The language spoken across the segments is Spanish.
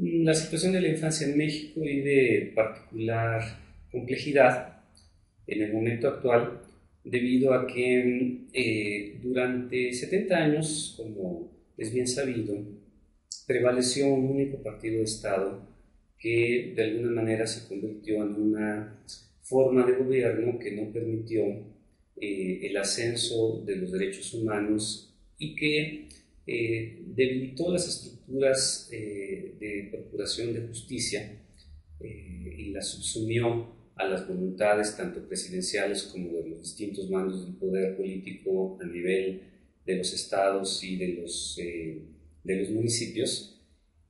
La situación de la infancia en México vive particular complejidad en el momento actual debido a que durante 70 años, como es bien sabido, prevaleció un único partido de Estado que de alguna manera se convirtió en una forma de gobierno que no permitió el ascenso de los derechos humanos y que debilitó las estructuras de procuración de justicia y las subsumió a las voluntades tanto presidenciales como de los distintos mandos del poder político a nivel de los estados y de los municipios.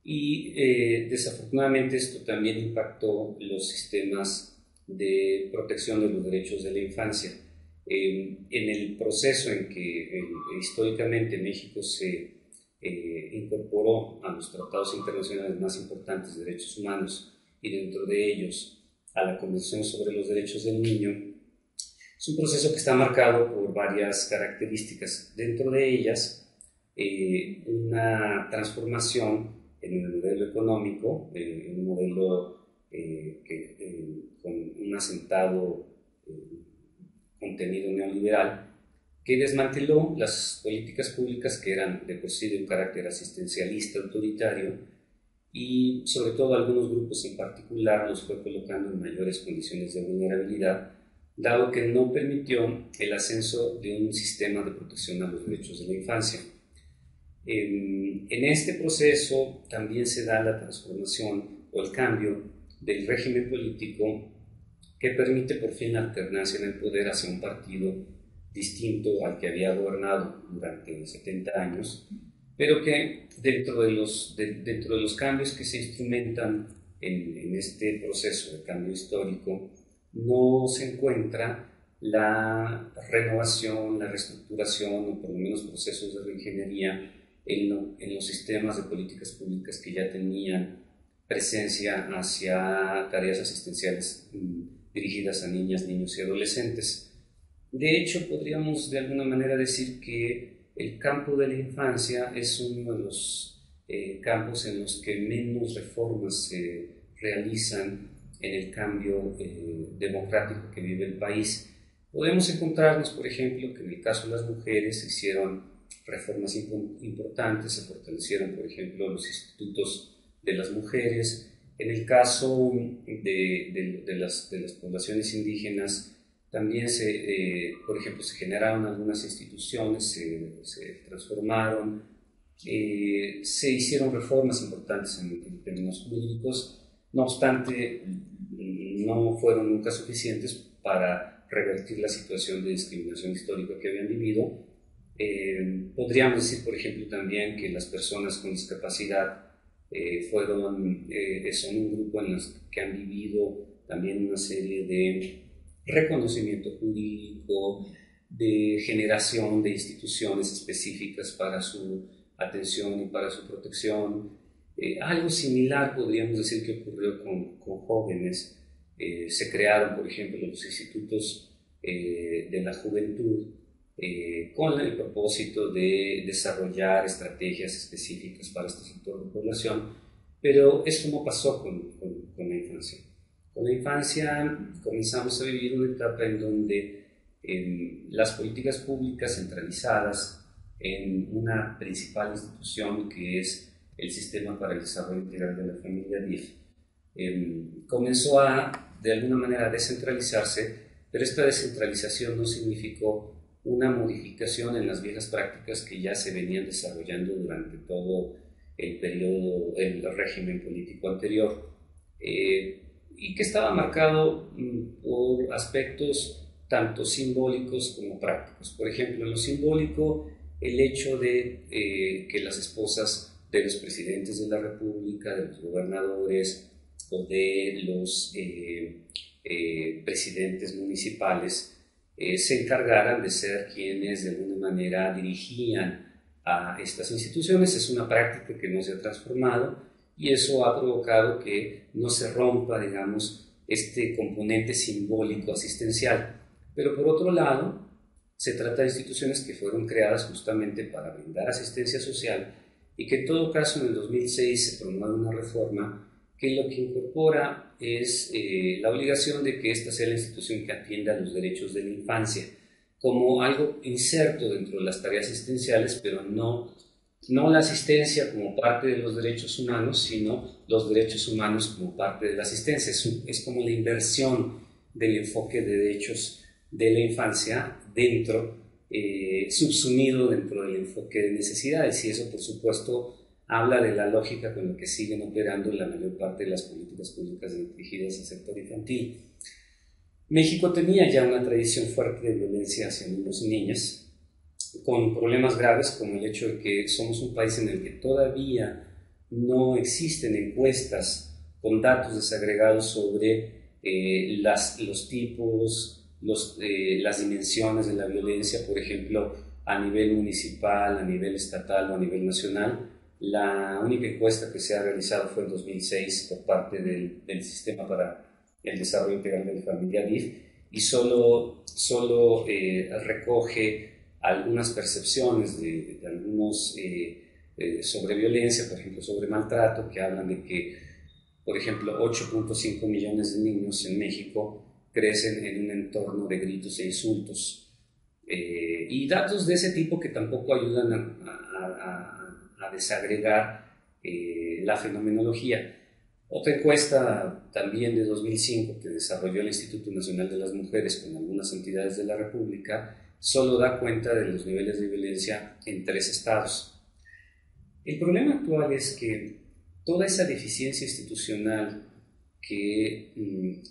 Y desafortunadamente esto también impactó los sistemas de protección de los derechos de la infancia. En el proceso en que históricamente México se incorporó a los tratados internacionales más importantes de derechos humanos y dentro de ellos a la Convención sobre los Derechos del Niño, es un proceso que está marcado por varias características. Dentro de ellas, una transformación en el modelo económico, un modelo con un asentado contenido neoliberal, que desmanteló las políticas públicas que eran de por sí de un carácter asistencialista, autoritario, y sobre todo algunos grupos en particular los fue colocando en mayores condiciones de vulnerabilidad, dado que no permitió el ascenso de un sistema de protección a los derechos de la infancia. En este proceso también se da la transformación o el cambio del régimen político que permite por fin la alternancia en el poder hacia un partido distinto al que había gobernado durante 70 años, pero que dentro de los cambios que se instrumentan en este proceso de cambio histórico no se encuentra la renovación, la reestructuración o por lo menos procesos de reingeniería en los sistemas de políticas públicas que ya tenían presencia hacia tareas asistenciales dirigidas a niñas, niños y adolescentes. De hecho, podríamos de alguna manera decir que el campo de la infancia es uno de los campos en los que menos reformas se realizan en el cambio democrático que vive el país. Podemos encontrarnos, por ejemplo, que en el caso de las mujeres se hicieron reformas importantes, se fortalecieron, por ejemplo, los institutos de las mujeres. En el caso de las poblaciones indígenas, también por ejemplo, se generaron algunas instituciones, se transformaron, se hicieron reformas importantes en términos jurídicos, no obstante, no fueron nunca suficientes para revertir la situación de discriminación histórica que habían vivido. Podríamos decir, por ejemplo, también que las personas con discapacidad son un grupo en los que han vivido también una serie de reconocimiento jurídico, de generación de instituciones específicas para su atención y para su protección. Algo similar podríamos decir que ocurrió con jóvenes. Se crearon, por ejemplo, los institutos de la juventud con el propósito de desarrollar estrategias específicas para este sector de población, pero esto no pasó con la infancia. Con la infancia comenzamos a vivir una etapa en donde las políticas públicas centralizadas en una principal institución que es el Sistema para el Desarrollo Integral de la Familia DIF, comenzó de alguna manera a descentralizarse, pero esta descentralización no significó una modificación en las viejas prácticas que ya se venían desarrollando durante todo el régimen político anterior, y que estaba marcado por aspectos tanto simbólicos como prácticos. Por ejemplo, en lo simbólico, el hecho de que las esposas de los presidentes de la República, de los gobernadores o de los presidentes municipales se encargaran de ser quienes de alguna manera dirigían a estas instituciones. Es una práctica que no se ha transformado y eso ha provocado que no se rompa, digamos, este componente simbólico asistencial. Pero por otro lado, se trata de instituciones que fueron creadas justamente para brindar asistencia social y que en todo caso en el 2006 se promueve una reforma que lo que incorpora es la obligación de que esta sea la institución que atienda a los derechos de la infancia, como algo inserto dentro de las tareas asistenciales, pero no la asistencia como parte de los derechos humanos, sino los derechos humanos como parte de la asistencia. Es como la inversión del enfoque de derechos de la infancia dentro, subsumido dentro del enfoque de necesidades, y eso por supuesto habla de la lógica con la que siguen operando la mayor parte de las políticas públicas dirigidas al sector infantil. México tenía ya una tradición fuerte de violencia hacia niños y niñas, con problemas graves como el hecho de que somos un país en el que todavía no existen encuestas con datos desagregados sobre los tipos, las dimensiones de la violencia, por ejemplo, a nivel municipal, a nivel estatal o a nivel nacional. La única encuesta que se ha realizado fue en 2006 por parte del Sistema para el Desarrollo Integral de la Familia, DIF, y solo recoge algunas percepciones de algunos sobre violencia, por ejemplo sobre maltrato, que hablan de que, por ejemplo, 8.5 millones de niños en México crecen en un entorno de gritos e insultos, y datos de ese tipo que tampoco ayudan a desagregar la fenomenología. Otra encuesta también de 2005 que desarrolló el Instituto Nacional de las Mujeres con algunas entidades de la República solo da cuenta de los niveles de violencia en 3 estados. El problema actual es que toda esa deficiencia institucional que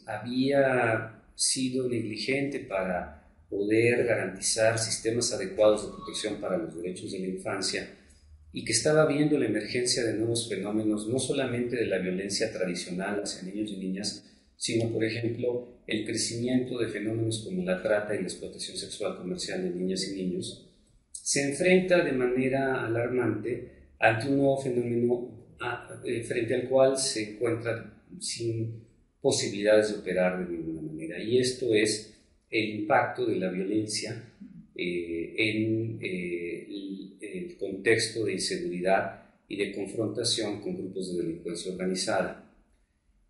había sido negligente para poder garantizar sistemas adecuados de protección para los derechos de la infancia, y que estaba viendo la emergencia de nuevos fenómenos, no solamente de la violencia tradicional hacia niños y niñas, sino, por ejemplo, el crecimiento de fenómenos como la trata y la explotación sexual comercial de niñas y niños, se enfrenta de manera alarmante ante un nuevo fenómeno frente al cual se encuentra sin posibilidades de operar de ninguna manera. Y esto es el impacto de la violencia en el contexto de inseguridad y de confrontación con grupos de delincuencia organizada.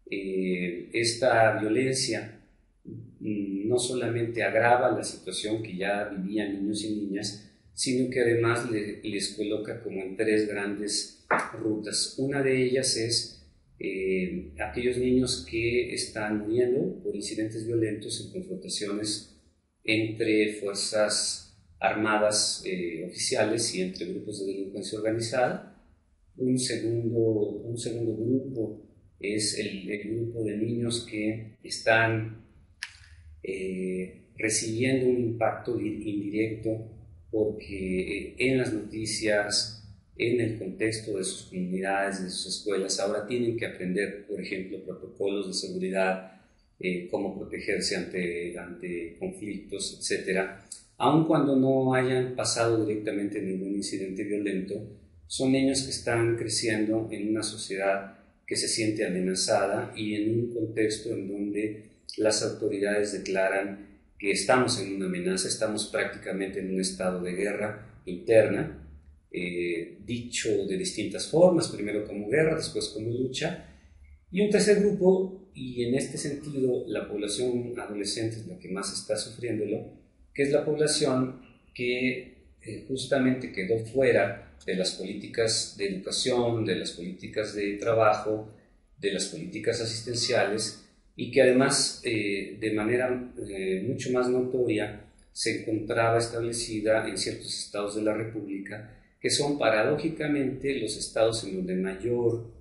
Esta violencia no solamente agrava la situación que ya vivían niños y niñas, sino que además les coloca como en 3 grandes rutas. Una de ellas es aquellos niños que están muriendo por incidentes violentos en confrontaciones entre fuerzas armadas oficiales y entre grupos de delincuencia organizada. Un segundo grupo es el grupo de niños que están recibiendo un impacto indirecto porque en las noticias, en el contexto de sus comunidades, de sus escuelas, ahora tienen que aprender, por ejemplo, protocolos de seguridad, cómo protegerse ante conflictos, etc. Aun cuando no hayan pasado directamente ningún incidente violento, son niños que están creciendo en una sociedad que se siente amenazada y en un contexto en donde las autoridades declaran que estamos en una amenaza, estamos prácticamente en un estado de guerra interna, dicho de distintas formas, primero como guerra, después como lucha. Y un tercer grupo, y en este sentido la población adolescente es la que más está sufriéndolo, que es la población que justamente quedó fuera de las políticas de educación, de las políticas de trabajo, de las políticas asistenciales, y que además de manera mucho más notoria se encontraba establecida en ciertos estados de la República, que son paradójicamente los estados en donde mayor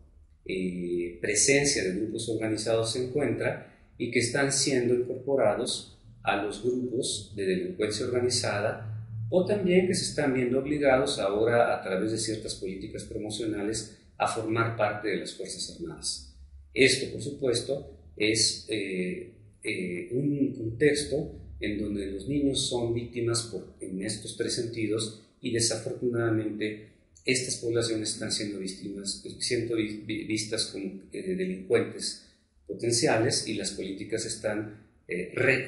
presencia de grupos organizados se encuentra y que están siendo incorporados a los grupos de delincuencia organizada, o también que se están viendo obligados ahora a través de ciertas políticas promocionales a formar parte de las Fuerzas Armadas. Esto, por supuesto, es un contexto en donde los niños son víctimas en estos 3 sentidos, y desafortunadamente estas poblaciones están siendo vistas como delincuentes potenciales, y las políticas están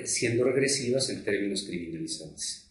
siendo regresivas en términos criminalizantes.